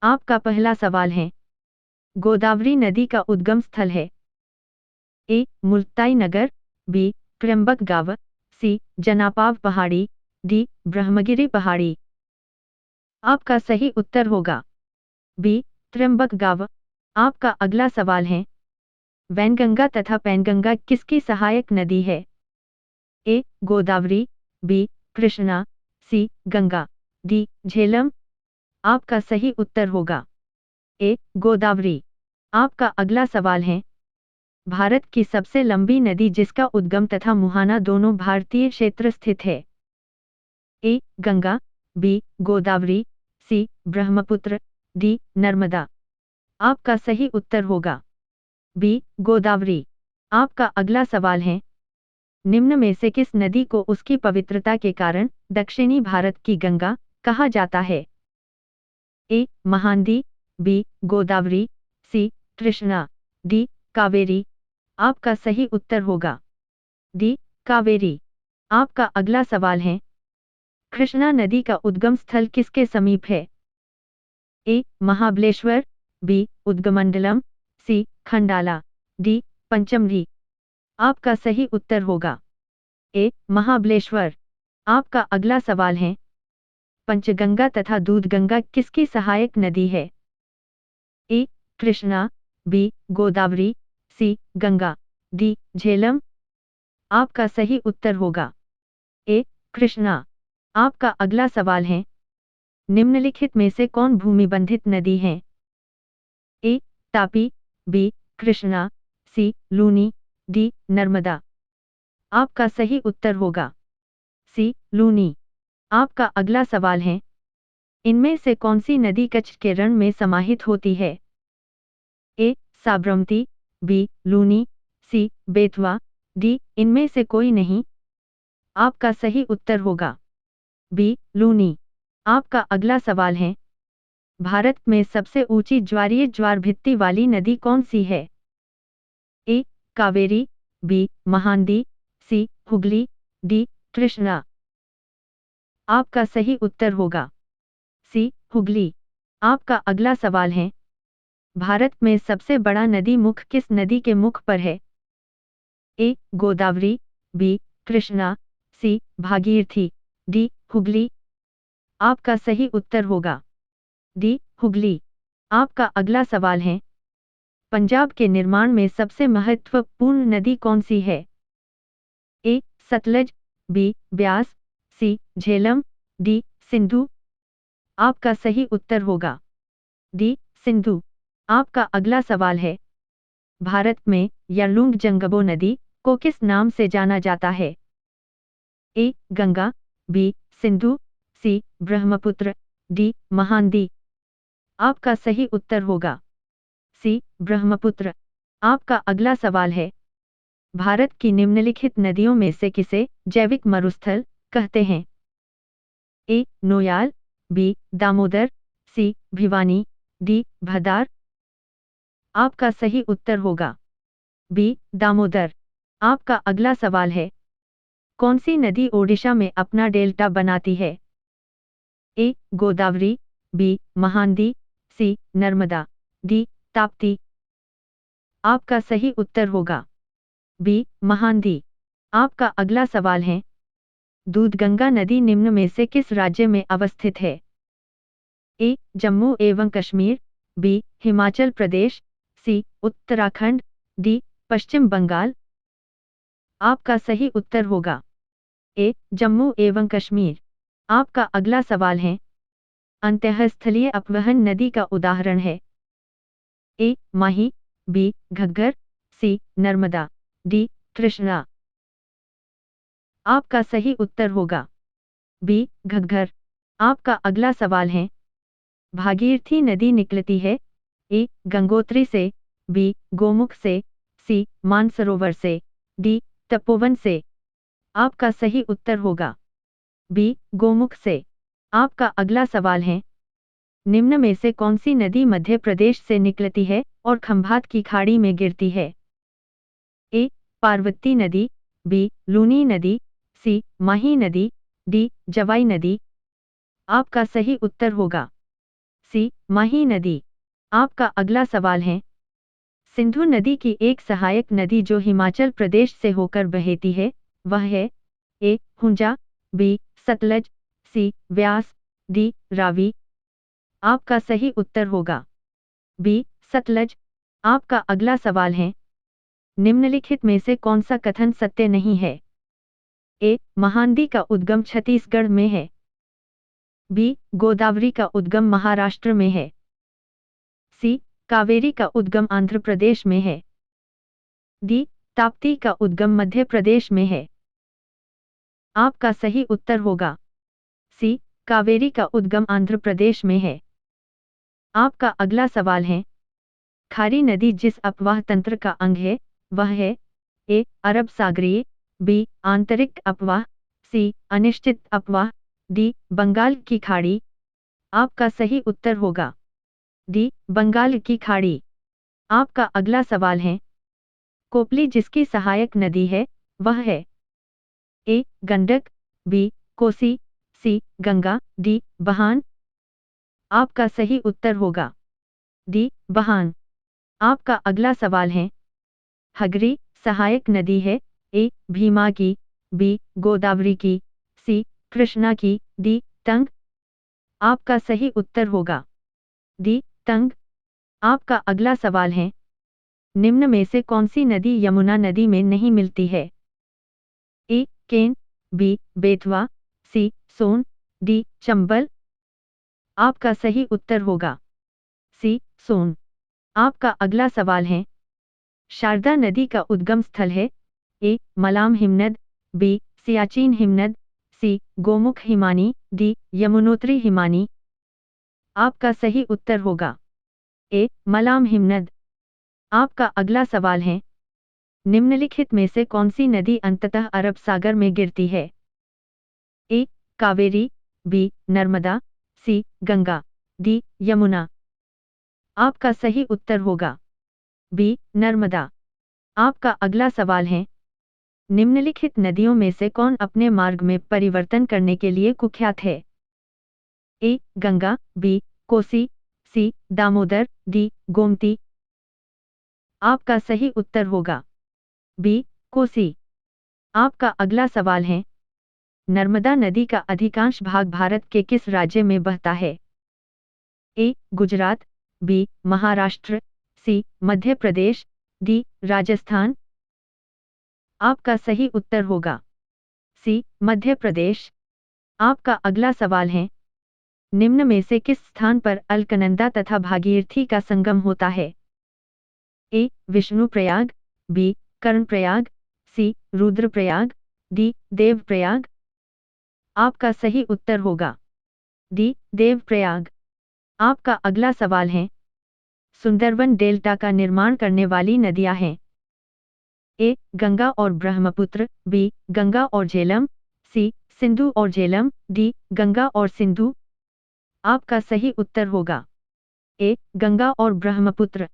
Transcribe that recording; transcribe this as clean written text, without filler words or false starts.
आपका पहला सवाल है, गोदावरी नदी का उद्गम स्थल है। ए मुल्ताई नगर, बी त्र्यंबकगाव, सी जनापाव पहाड़ी, डी ब्रह्मगिरी पहाड़ी। आपका सही उत्तर होगा बी त्र्यंबकगाव। आपका अगला सवाल है, वैनगंगा तथा पैनगंगा किसकी सहायक नदी है? ए गोदावरी, बी कृष्णा, सी गंगा, डी झेलम। आपका सही उत्तर होगा ए गोदावरी। आपका अगला सवाल है, भारत की सबसे लंबी नदी जिसका उद्गम तथा मुहाना दोनों भारतीय क्षेत्र स्थित है। ए गंगा, बी गोदावरी, सी ब्रह्मपुत्र, डी नर्मदा। आपका सही उत्तर होगा बी गोदावरी। आपका अगला सवाल है, निम्न में से किस नदी को उसकी पवित्रता के कारण दक्षिणी भारत की गंगा कहा जाता है? ए महानदी, बी गोदावरी, सी कृष्णा, डी कावेरी। आपका सही उत्तर होगा डी कावेरी। आपका अगला सवाल है, कृष्णा नदी का उद्गम स्थल किसके समीप है? ए महाबलेश्वर, बी उद्गमंडलम, सी खंडाला, डी पंचमढ़ी। आपका सही उत्तर होगा ए महाबलेश्वर। आपका अगला सवाल है, पंचगंगा तथा दूधगंगा किसकी सहायक नदी है? ए कृष्णा, बी गोदावरी, सी गंगा, डी झेलम। आपका सही उत्तर होगा ए कृष्णा। आपका अगला सवाल है, निम्नलिखित में से कौन भूमिबंधित नदी है? ए तापी, बी कृष्णा, सी लूनी, डी नर्मदा। आपका सही उत्तर होगा सी लूनी। आपका अगला सवाल है, इनमें से कौन सी नदी कच्छ के रण में समाहित होती है? ए साबरमती, बी लूनी, सी बेतवा, डी इनमें से कोई नहीं। आपका सही उत्तर होगा बी लूनी। आपका अगला सवाल है, भारत में सबसे ऊंची ज्वारीय ज्वार भित्ति वाली नदी कौन सी है? ए कावेरी, बी महानदी, सी हुगली, डी कृष्णा। आपका सही उत्तर होगा सी हुगली। आपका अगला सवाल है, भारत में सबसे बड़ा नदी मुख किस नदी के मुख पर है? ए गोदावरी, बी कृष्णा, सी भागीरथी, डी हुगली। आपका सही उत्तर होगा डी हुगली। आपका अगला सवाल है, पंजाब के निर्माण में सबसे महत्वपूर्ण नदी कौन सी है? ए सतलज, बी ब्यास, सी झेलम, डी सिंधु। आपका सही उत्तर होगा डी सिंधु। आपका अगला सवाल है, भारत में यरलुंग नदी को किस नाम से जाना जाता है? ए गंगा, बी सिंधु, सी ब्रह्मपुत्र, डी महानदी। आपका सही उत्तर होगा सी ब्रह्मपुत्र। आपका अगला सवाल है, भारत की निम्नलिखित नदियों में से किसे जैविक मरुस्थल कहते हैं? ए नोयाल, बी दामोदर, सी भिवानी, डी भदार। आपका सही उत्तर होगा बी दामोदर। आपका अगला सवाल है, कौन सी नदी ओडिशा में अपना डेल्टा बनाती है? ए गोदावरी, बी महानदी, सी नर्मदा, डी ताप्ती। आपका सही उत्तर होगा बी महानदी। आपका अगला सवाल है, दूधगंगा नदी निम्न में से किस राज्य में अवस्थित है? ए जम्मू एवं कश्मीर, बी हिमाचल प्रदेश, सी उत्तराखंड, डी पश्चिम बंगाल। आपका सही उत्तर होगा ए जम्मू एवं कश्मीर। आपका अगला सवाल है, अंतःस्थलीय अपवहन नदी का उदाहरण है? ए माही, बी घग्गर, सी नर्मदा, डी कृष्णा। आपका सही उत्तर होगा बी घग्गर। आपका अगला सवाल है, भागीरथी नदी निकलती है ए गंगोत्री से, बी गोमुख से, सी मानसरोवर से, डी तपोवन से। आपका सही उत्तर होगा बी गोमुख से। आपका अगला सवाल है, निम्न में से कौन सी नदी मध्य प्रदेश से निकलती है और खंभात की खाड़ी में गिरती है? ए पार्वती नदी, बी लूनी नदी, सी माही नदी, डी जवाई नदी। आपका सही उत्तर होगा सी माही नदी। आपका अगला सवाल है, सिंधु नदी की एक सहायक नदी जो हिमाचल प्रदेश से होकर बहती है वह है ए हुंजा, बी सतलज, सी व्यास, डी रावी। आपका सही उत्तर होगा बी सतलज। आपका अगला सवाल है, निम्नलिखित में से कौन सा कथन सत्य नहीं है? ए महानदी का उद्गम छत्तीसगढ़ में है, बी गोदावरी का उद्गम महाराष्ट्र में है, सी कावेरी का उद्गम आंध्र प्रदेश में है, डी ताप्ती का उद्गम मध्य प्रदेश में है। आपका सही उत्तर होगा सी कावेरी का उद्गम आंध्र प्रदेश में है। आपका अगला सवाल है, खारी नदी जिस अपवाह तंत्र का अंग है वह है ए अरब सागरीय, बी आंतरिक अपवाह, सी अनिश्चित अपवाह, डी बंगाल की खाड़ी। आपका सही उत्तर होगा डी बंगाल की खाड़ी। आपका अगला सवाल है, कोपली जिसकी सहायक नदी है वह है ए गंडक, बी कोसी, सी गंगा, डी बहान। आपका सही उत्तर होगा डी बहान। आपका अगला सवाल है, हगरी सहायक नदी है ए भीमा की, बी गोदावरी की, सी कृष्णा की, डी तंग। आपका सही उत्तर होगा डी तंग। आपका अगला सवाल है, निम्न में से कौन सी नदी यमुना नदी में नहीं मिलती है? ए केन, बी बेतवा, सी सोन, डी चंबल। आपका सही उत्तर होगा सी सोन। आपका अगला सवाल है, शारदा नदी का उद्गम स्थल है ए मलाम हिमनद, बी सियाचिन हिमनद, सी गोमुख हिमानी, डी यमुनोत्री हिमानी। आपका सही उत्तर होगा ए मलाम हिमनद। आपका अगला सवाल है, निम्नलिखित में से कौन सी नदी अंततः अरब सागर में गिरती है? ए कावेरी, बी नर्मदा, सी गंगा, डी यमुना। आपका सही उत्तर होगा बी नर्मदा। आपका अगला सवाल है, निम्नलिखित नदियों में से कौन अपने मार्ग में परिवर्तन करने के लिए कुख्यात है? ए गंगा, बी कोसी, सी दामोदर, डी गोमती। आपका सही उत्तर होगा बी कोसी। आपका अगला सवाल है, नर्मदा नदी का अधिकांश भाग भारत के किस राज्य में बहता है? ए गुजरात, बी महाराष्ट्र, सी मध्य प्रदेश, डी राजस्थान। आपका सही उत्तर होगा सी मध्य प्रदेश। आपका अगला सवाल है, निम्न में से किस स्थान पर अलकनंदा तथा भागीरथी का संगम होता है? ए विष्णुप्रयाग, बी कर्णप्रयाग, सी रुद्रप्रयाग, डी देवप्रयाग। आपका सही उत्तर होगा डी देवप्रयाग। आपका अगला सवाल है, सुंदरवन डेल्टा का निर्माण करने वाली नदियां हैं? ए गंगा और ब्रह्मपुत्र, बी गंगा और झेलम, सी सिंधु और झेलम, डी गंगा और सिंधु। आपका सही उत्तर होगा ए गंगा और ब्रह्मपुत्र।